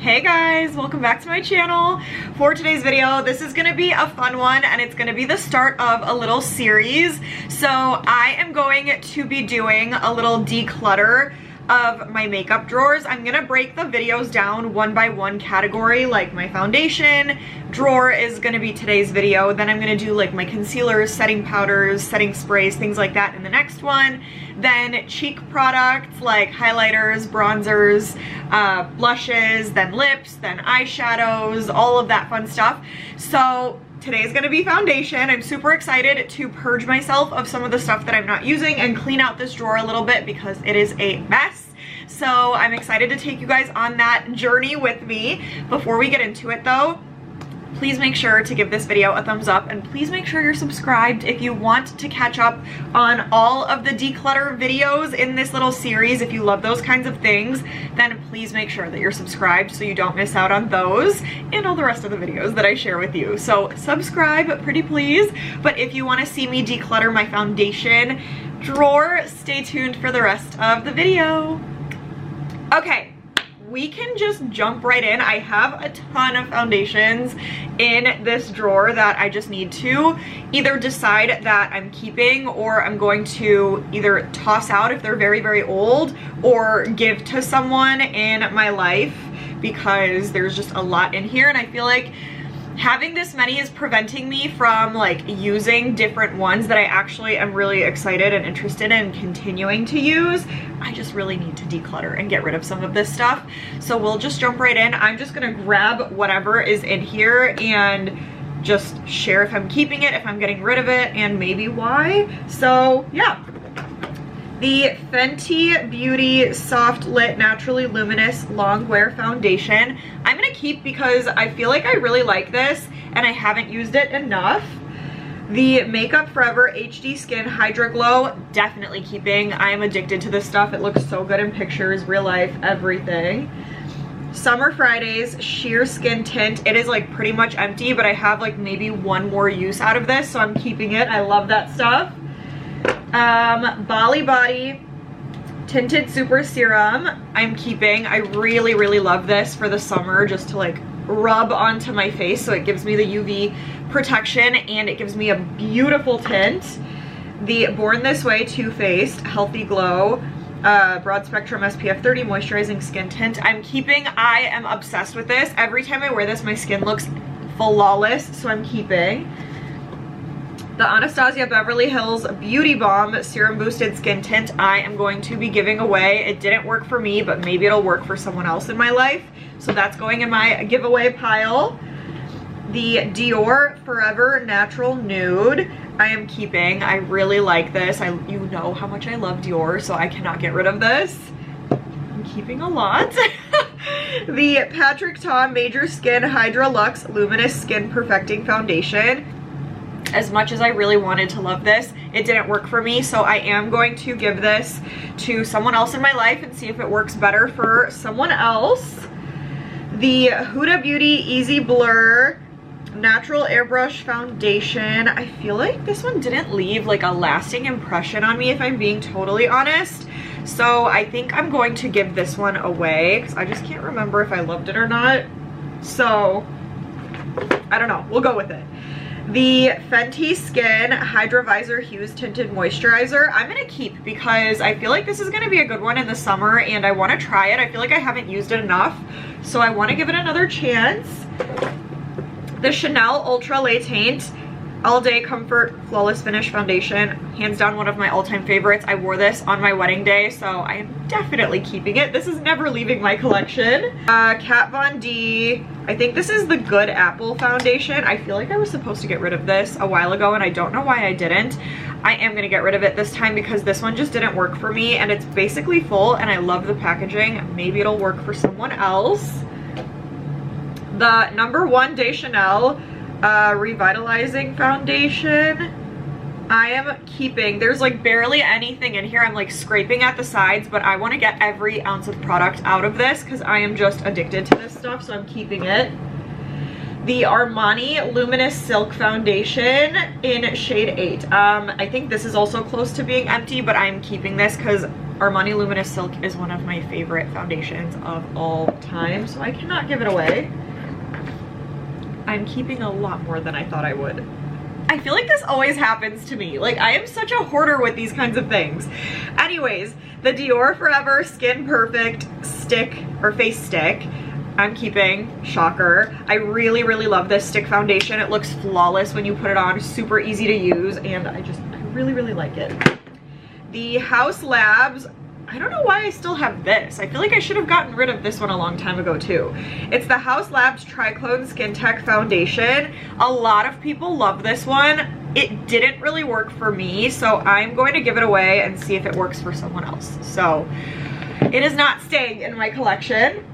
Hey guys, welcome back to my channel. For today's video, this is gonna be a fun one and it's gonna be the start of a little series. So I am going to be doing a little declutter of my makeup drawers. I'm gonna break the videos down one by one category, like my foundation drawer is gonna be today's video. Then I'm gonna do like my concealers, setting powders, setting sprays, things like that in the next one. Then cheek products like highlighters, bronzers, blushes, then lips, then eyeshadows, all of that fun stuff. So today's gonna be foundation. I'm super excited to purge myself of some of the stuff that I'm not using and clean out this drawer a little bit because it is a mess. So I'm excited to take you guys on that journey with me. Before we get into it though, please make sure to give this video a thumbs up and please make sure you're subscribed if you want to catch up on all of the declutter videos in this little series. If you love those kinds of things, then please make sure that you're subscribed so you don't miss out on those and all the rest of the videos that I share with you. So subscribe, pretty please. But if you want to see me declutter my foundation drawer, stay tuned for the rest of the video. Okay. We can just jump right in. I have a ton of foundations in this drawer that I just need to either decide that I'm keeping or I'm going to either toss out if they're very, very old or give to someone in my life because there's just a lot in here and I feel like having this many is preventing me from like using different ones that I actually am really excited and interested in continuing to use. I just really need to declutter and get rid of some of this stuff. So we'll just jump right in. I'm just gonna grab whatever is in here and just share if I'm keeping it, if I'm getting rid of it, and maybe why. So yeah. The Fenty Beauty Soft Lit Naturally Luminous Long Wear Foundation. I'm gonna keep because I feel like I really like this and I haven't used it enough. The Makeup Forever HD Skin Hydra Glow, definitely keeping. I am addicted to this stuff. It looks so good in pictures, real life, everything. Summer Fridays Sheer Skin Tint. It is like pretty much empty, but I have like maybe one more use out of this, so I'm keeping it. I love that stuff. Bali Body Tinted Super Serum, I'm keeping. I really, really love this for the summer just to like rub onto my face so it gives me the UV protection and it gives me a beautiful tint. The Born This Way Too Faced Healthy Glow Broad Spectrum SPF 30 Moisturizing Skin Tint, I'm keeping. I am obsessed with this. Every time I wear this, my skin looks flawless, so I'm keeping. The Anastasia Beverly Hills Beauty Balm Serum Boosted Skin Tint, I am going to be giving away. It didn't work for me, but maybe it'll work for someone else in my life. So that's going in my giveaway pile. The Dior Forever Natural Nude, I am keeping. I really like this. You know how much I love Dior, so I cannot get rid of this. I'm keeping a lot. The Patrick Ta Major Skin Hydra Luxe Luminous Skin Perfecting Foundation. As much as I really wanted to love this, it didn't work for me, so I am going to give this to someone else in my life and see if it works better for someone else. The Huda Beauty Easy Blur Natural Airbrush Foundation. I feel like this one didn't leave like a lasting impression on me, if I'm being totally honest. So I think I'm going to give this one away because I just can't remember if I loved it or not. So I don't know, we'll go with it. The Fenty Skin Hydra Visor Hues Tinted Moisturizer, I'm gonna keep because I feel like this is gonna be a good one in the summer and I wanna try it. I feel like I haven't used it enough, so I wanna give it another chance. The Chanel Ultra Le Teint All Day Comfort Flawless Finish Foundation, hands down one of my all-time favorites. I wore this on my wedding day, so I am definitely keeping it. This is never leaving my collection. Kat Von D, I think this is the Good Apple Foundation. I feel like I was supposed to get rid of this a while ago and I don't know why I didn't. I am gonna get rid of it this time because this one just didn't work for me and it's basically full and I love the packaging. Maybe it'll work for someone else. The No. 1 de Chanel Revitalizing Foundation, I am keeping. There's like barely anything in here. I'm like scraping at the sides, but I want to get every ounce of product out of this because I am just addicted to this stuff, so I'm keeping it. The Armani Luminous Silk Foundation in shade 8. I think this is also close to being empty, but I'm keeping this because Armani Luminous Silk is one of my favorite foundations of all time, so I cannot give it away. I'm keeping a lot more than I thought I would. I feel like this always happens to me. Like, I am such a hoarder with these kinds of things. Anyways, the Dior Forever Skin Perfect Stick or Face Stick, I'm keeping. Shocker. I really, really love this stick foundation. It looks flawless when you put it on. Super easy to use, and I really, really like it. The Haus Labs, I don't know why I still have this. I feel like I should have gotten rid of this one a long time ago too. It's the Haus Labs Triclone Skin Tech Foundation. A lot of people love this one. It didn't really work for me, so I'm going to give it away and see if it works for someone else. So it is not staying in my collection.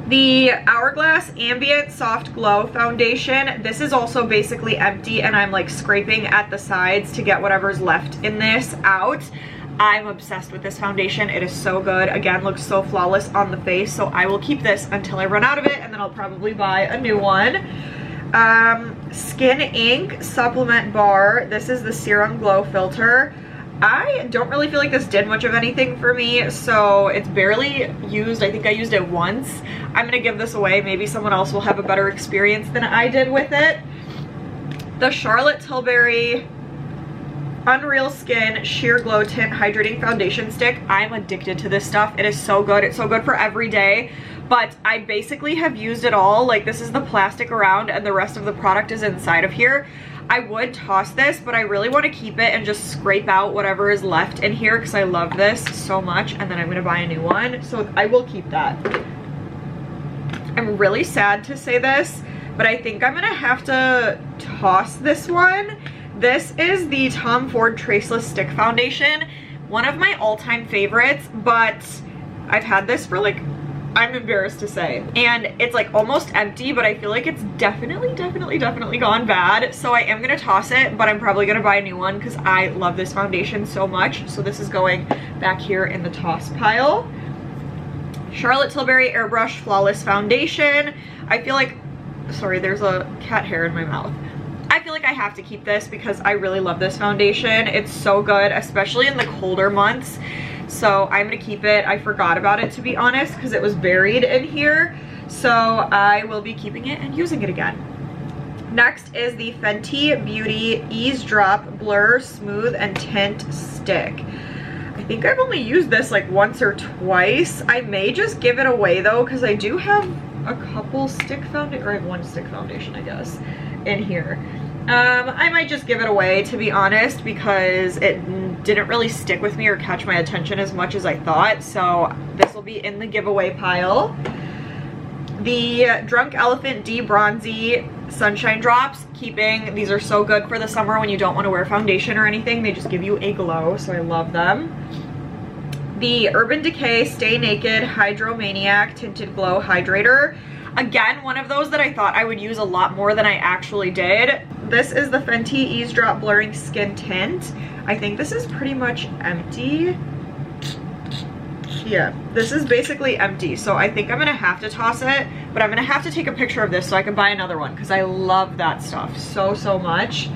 The Hourglass Ambient Soft Glow Foundation. This is also basically empty, and I'm like scraping at the sides to get whatever's left in this out. I'm obsessed with this foundation. It is so good. Again, looks so flawless on the face, so I will keep this until I run out of it, and then I'll probably buy a new one. Skin Ink Supplement Bar. This is the Serum Glow Filter. I don't really feel like this did much of anything for me, so it's barely used. I think I used it once. I'm gonna give this away. Maybe someone else will have a better experience than I did with it. The Charlotte Tilbury Unreal Skin Sheer Glow Tint Hydrating Foundation Stick. I'm addicted to this stuff. It is so good. It's so good for every day, but I basically have used it all. Like, this is the plastic around and the rest of the product is inside of here. I would toss this, but I really want to keep it and just scrape out whatever is left in here because I love this so much, and then I'm going to buy a new one, so I will keep that. I'm really sad to say this, but I think I'm going to have to toss this one. This is the Tom Ford Traceless Stick Foundation, one of my all-time favorites, but I've had this for like, I'm embarrassed to say, and it's like almost empty, but I feel like it's definitely gone bad, so I am gonna toss it, but I'm probably gonna buy a new one because I love this foundation so much. So this is going back here in the toss pile. Charlotte Tilbury Airbrush Flawless Foundation. I feel like, sorry, there's a cat hair in my mouth. I feel like I have to keep this because I really love this foundation. It's so good, especially in the colder months. So I'm gonna keep it. I forgot about it, to be honest, because it was buried in here. So I will be keeping it and using it again. Next is the Fenty Beauty Ease Drop Blur Smooth and Tint Stick. I think I've only used this like once or twice. I may just give it away though, because I do have a couple stick foundation, or I have one stick foundation, I guess, in here. I might just give it away, to be honest, because it didn't really stick with me or catch my attention as much as I thought, so this will be in the giveaway pile. The Drunk Elephant De-Bronzy Sunshine Drops, keeping. These are so good for the summer when you don't want to wear foundation or anything. They just give you a glow, so I love them. The Urban Decay Stay Naked Hydromaniac Tinted Glow Hydrator. Again, one of those that I thought I would use a lot more than I actually did. This is the Fenty Ease Drop Blurring Skin Tint. I think this is pretty much empty. Yeah, this is basically empty, so I think I'm gonna have to toss it, but I'm gonna have to take a picture of this so I can buy another one because I love that stuff so much.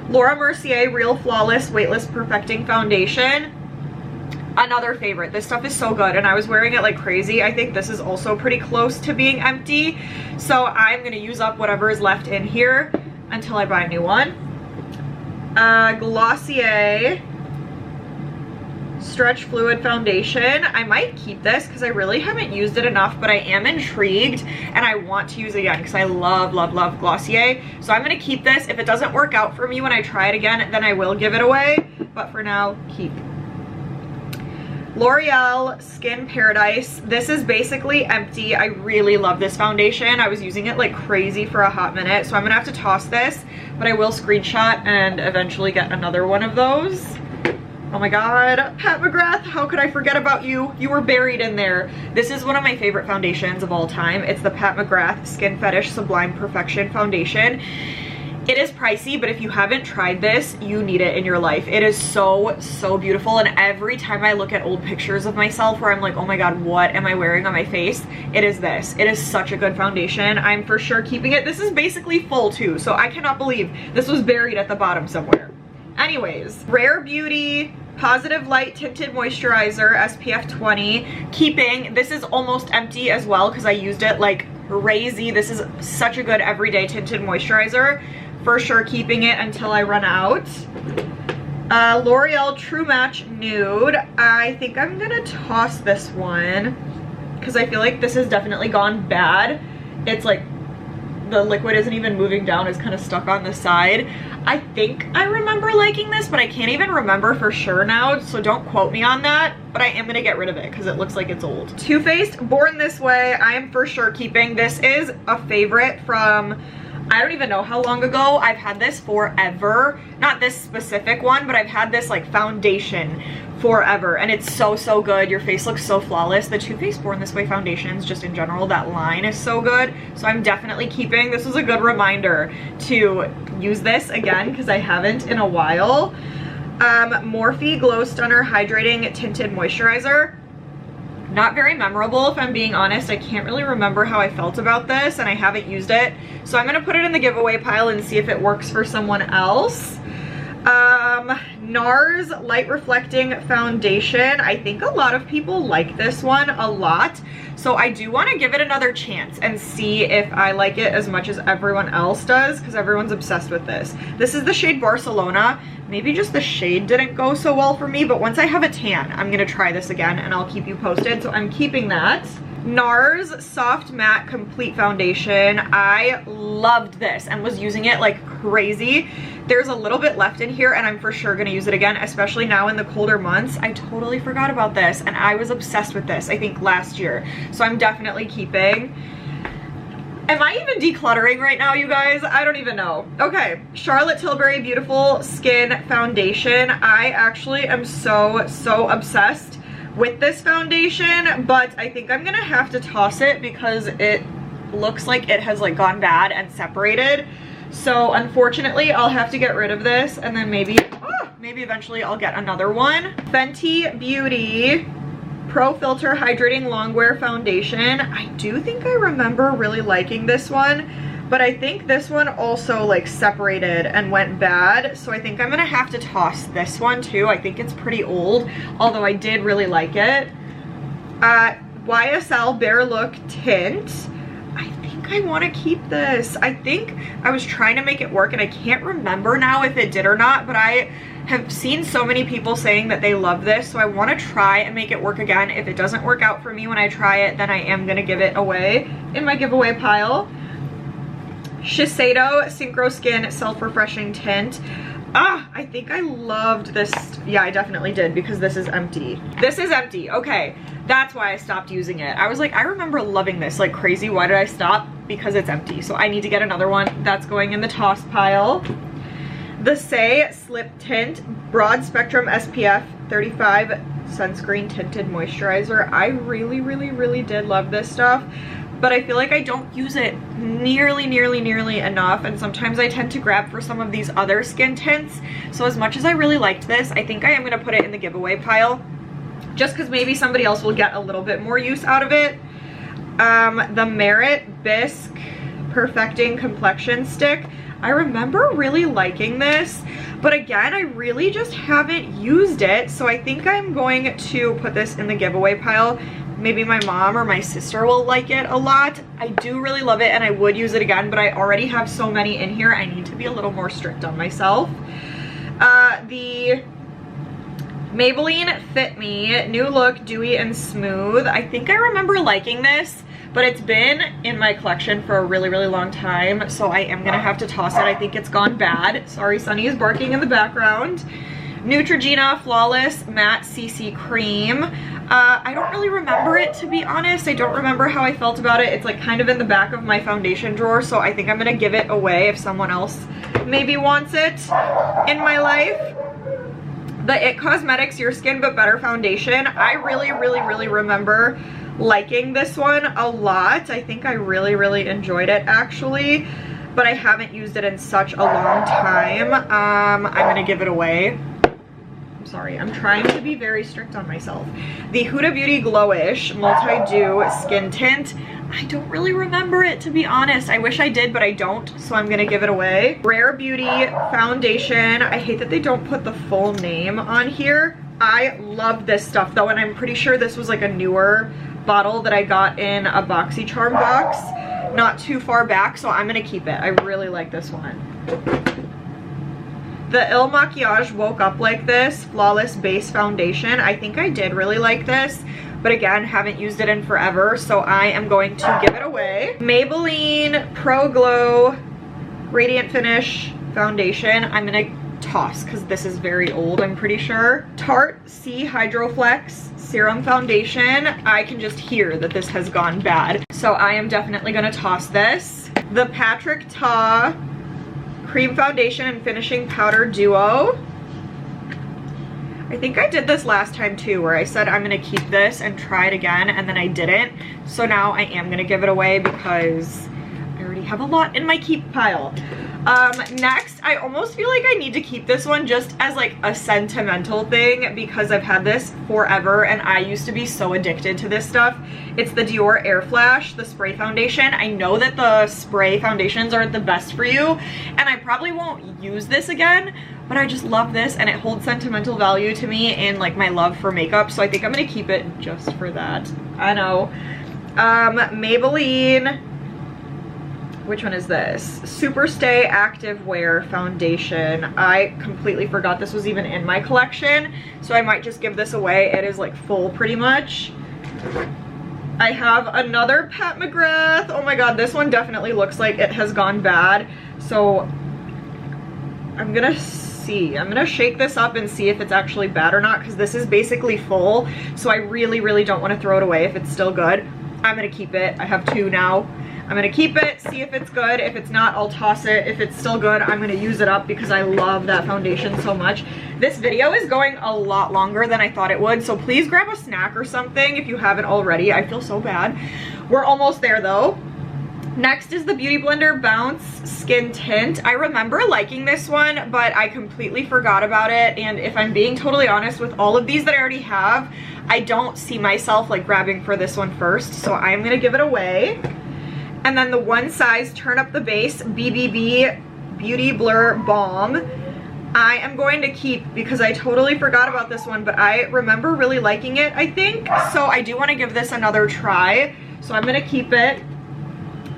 Laura Mercier Real Flawless Weightless Perfecting Foundation. Another favorite. This stuff is so good, and I was wearing it like crazy. I think this is also pretty close to being empty, so I'm gonna use up whatever is left in here until I buy a new one. Glossier Stretch Fluid Foundation. I might keep this because I really haven't used it enough, but I am intrigued and I want to use it again because I love Glossier. So I'm gonna keep this. If it doesn't work out for me when I try it again, then I will give it away, but for now, keep. L'Oreal Skin Paradise. This is basically empty. I really love this foundation. I was using it like crazy for a hot minute, so I'm gonna have to toss this, but I will screenshot and eventually get another one of those. Oh my god, Pat McGrath, how could I forget about you? You were buried in there. This is one of my favorite foundations of all time. It's the Pat McGrath Skin Fetish Sublime Perfection Foundation. It is pricey, but if you haven't tried this, you need it in your life. It is so beautiful, and every time I look at old pictures of myself where I'm like, oh my god, what am I wearing on my face? It is this. It is such a good foundation. I'm for sure keeping it. This is basically full too, so I cannot believe this was buried at the bottom somewhere. Anyways, Rare Beauty Positive Light Tinted Moisturizer, SPF 20. Keeping. This is almost empty as well because I used it like crazy. This is such a good everyday tinted moisturizer. For sure keeping it until I run out. L'Oreal True Match Nude. I think I'm gonna toss this one because I feel like this has definitely gone bad. It's like the liquid isn't even moving down, it's kind of stuck on the side. I think I remember liking this, but I can't even remember for sure now, so don't quote me on that, but I am gonna get rid of it because it looks like it's old. Too Faced Born This Way, I am for sure keeping. This is a favorite from, I don't even know how long ago. I've had this forever. Not this specific one, but I've had this like foundation forever, and it's so, so good. Your face looks so flawless. The Too Faced Born This Way foundations, just in general, that line is so good. So I'm definitely keeping. This was a good reminder to use this again because I haven't in a while. Morphe Glow Stunner Hydrating Tinted Moisturizer. Not very memorable, if I'm being honest. I can't really remember how I felt about this, and I haven't used it. So I'm gonna put it in the giveaway pile and see if it works for someone else. NARS Light Reflecting Foundation. I think a lot of people like this one a lot. So I do want to give it another chance and see if I like it as much as everyone else does, because everyone's obsessed with this. This is the shade Barcelona. Maybe just the shade didn't go so well for me, but once I have a tan, I'm gonna try this again and I'll keep you posted. So I'm keeping that. NARS Soft Matte Complete Foundation. I loved this and was using it like crazy. There's a little bit left in here and I'm for sure gonna use it again, especially now in the colder months. I totally forgot about this and I was obsessed with this, I think last year. So I'm definitely keeping. Am I even decluttering right now, you guys? I don't even know. Okay, Charlotte Tilbury Beautiful Skin Foundation. I actually am so obsessed with this foundation, but I think I'm gonna have to toss it because it looks like it has like gone bad and separated. So unfortunately, I'll have to get rid of this and then maybe eventually I'll get another one. Fenty Beauty Pro Filter Hydrating Longwear Foundation. I do think I remember really liking this one, but I think this one also like separated and went bad. So I think I'm gonna have to toss this one too. I think it's pretty old, although I did really like it. YSL Bare Look Tint. I think I want to keep this. I think I was trying to make it work and I can't remember now if it did or not, but I have seen so many people saying that they love this, so I want to try and make it work again. If it doesn't work out for me when I try it, then I am going to give it away in my giveaway pile. Shiseido Synchro Skin Self-Refreshing Tint. I think I loved this. Yeah, I definitely did because this is empty. This is empty. Okay, that's why I stopped using it. I was like, I remember loving this like crazy. Why did I stop? Because it's empty. So I need to get another one. That's going in the toss pile. The Say Slip Tint Broad Spectrum SPF 35 Sunscreen Tinted Moisturizer. I really did love this stuff, but I feel like I don't use it nearly enough, and sometimes I tend to grab for some of these other skin tints. So as much as I really liked this, I think I am going to put it in the giveaway pile just because maybe somebody else will get a little bit more use out of it. The Merit Bisque Perfecting Complexion Stick. I remember really liking this, but again, I really just haven't used it, so I think I'm going to put this in the giveaway pile. Maybe my mom or my sister will like it a lot. I do really love it and I would use it again, but I already have so many in here. I need to be a little more strict on myself. The Maybelline Fit Me New Look Dewy and Smooth. I think I remember liking this, but it's been in my collection for a really long time, so I am gonna have to toss it. I think it's gone bad. Sorry, Sunny is barking in the background. Neutrogena Flawless Matte CC Cream. I don't really remember it, to be honest. I don't remember how I felt about it. It's like kind of in the back of my foundation drawer, so I think I'm gonna give it away if someone else maybe wants it in my life. The It Cosmetics Your Skin But Better Foundation. I really remember liking this one a lot. I think I really enjoyed it actually, but I haven't used it in such a long time. I'm gonna give it away. I'm sorry, I'm trying to be very strict on myself. The Huda Beauty Glowish Multi-Dew Skin Tint. I don't really remember it, to be honest. I wish I did, but I don't, so I'm gonna give it away. Rare Beauty Foundation. I hate that they don't put the full name on here. I love this stuff though, and I'm pretty sure this was like a newer bottle that I got in a BoxyCharm box not too far back, so I'm gonna keep it. I really like this one. The Il Makiage Woke Up Like This Flawless Base Foundation. I think I did really like this, but again, haven't used it in forever, so I am going to give it away. Maybelline Pro Glow Radiant Finish Foundation. I'm gonna toss because this is very old, I'm pretty sure. Tarte C Hydroflex Serum Foundation. I can just hear that this has gone bad, so I am definitely gonna toss this. The Patrick Ta Cream Foundation and Finishing Powder Duo. I think I did this last time too, where I said I'm gonna keep this and try it again, and then I didn't. So now I am gonna give it away because I already have a lot in my keep pile. Next, I almost feel like I need to keep this one just as like a sentimental thing because I've had this forever and I used to be so addicted to this stuff. It's the Dior Air Flash, the spray foundation. I know that the spray foundations aren't the best for you and I probably won't use this again, but I just love this and it holds sentimental value to me in like my love for makeup, so I think I'm gonna keep it just for that. I know. Maybelline, which one is this? Superstay Active Wear Foundation. I completely forgot this was even in my collection, so I might just give this away. It is like full pretty much. I have another Pat McGrath. Oh my god, this one definitely looks like it has gone bad. So I'm gonna see. I'm gonna shake this up and see if it's actually bad or not, because this is basically full. So I really, really don't want to throw it away if it's still good. I'm gonna keep it. I have two now. I'm gonna keep it, see if it's good. If it's not, I'll toss it. If it's still good, I'm gonna use it up because I love that foundation so much. This video is going a lot longer than I thought it would, so please grab a snack or something if you haven't already. I feel so bad. We're almost there though. Next is the Beauty Blender Bounce Skin Tint. I remember liking this one, but I completely forgot about it. And if I'm being totally honest, with all of these that I already have, I don't see myself like grabbing for this one first, so I'm gonna give it away. And then the One Size Turn Up the Base BBB Beauty Blur Balm. I am going to keep because I totally forgot about this one, but I remember really liking it, I think. So I do want to give this another try. So I'm going to keep it.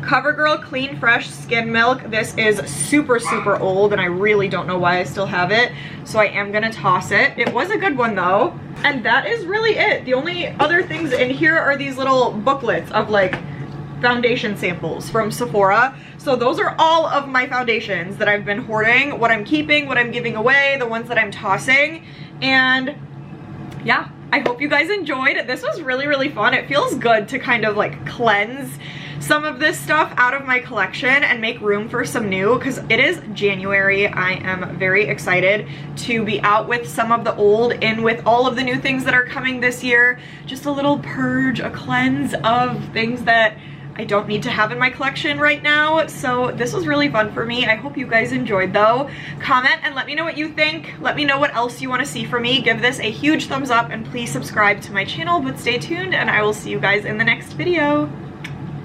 CoverGirl Clean Fresh Skin Milk. This is super, super old and I really don't know why I still have it. So I am going to toss it. It was a good one though. And that is really it. The only other things in here are these little booklets of like foundation samples from Sephora. So those are all of my foundations that I've been hoarding, what I'm keeping, what I'm giving away, the ones that I'm tossing. And yeah, I hope you guys enjoyed. This was really, really fun. It feels good to kind of like cleanse some of this stuff out of my collection and make room for some new, because it is January. I am very excited to be out with some of the old, in with all of the new things that are coming this year. Just a little purge, a cleanse of things that I don't need to have in my collection right now. So this was really fun for me. I hope you guys enjoyed though. Comment and let me know what you think. Let me know what else you want to see from me. Give this a huge thumbs up and please subscribe to my channel, but stay tuned and I will see you guys in the next video.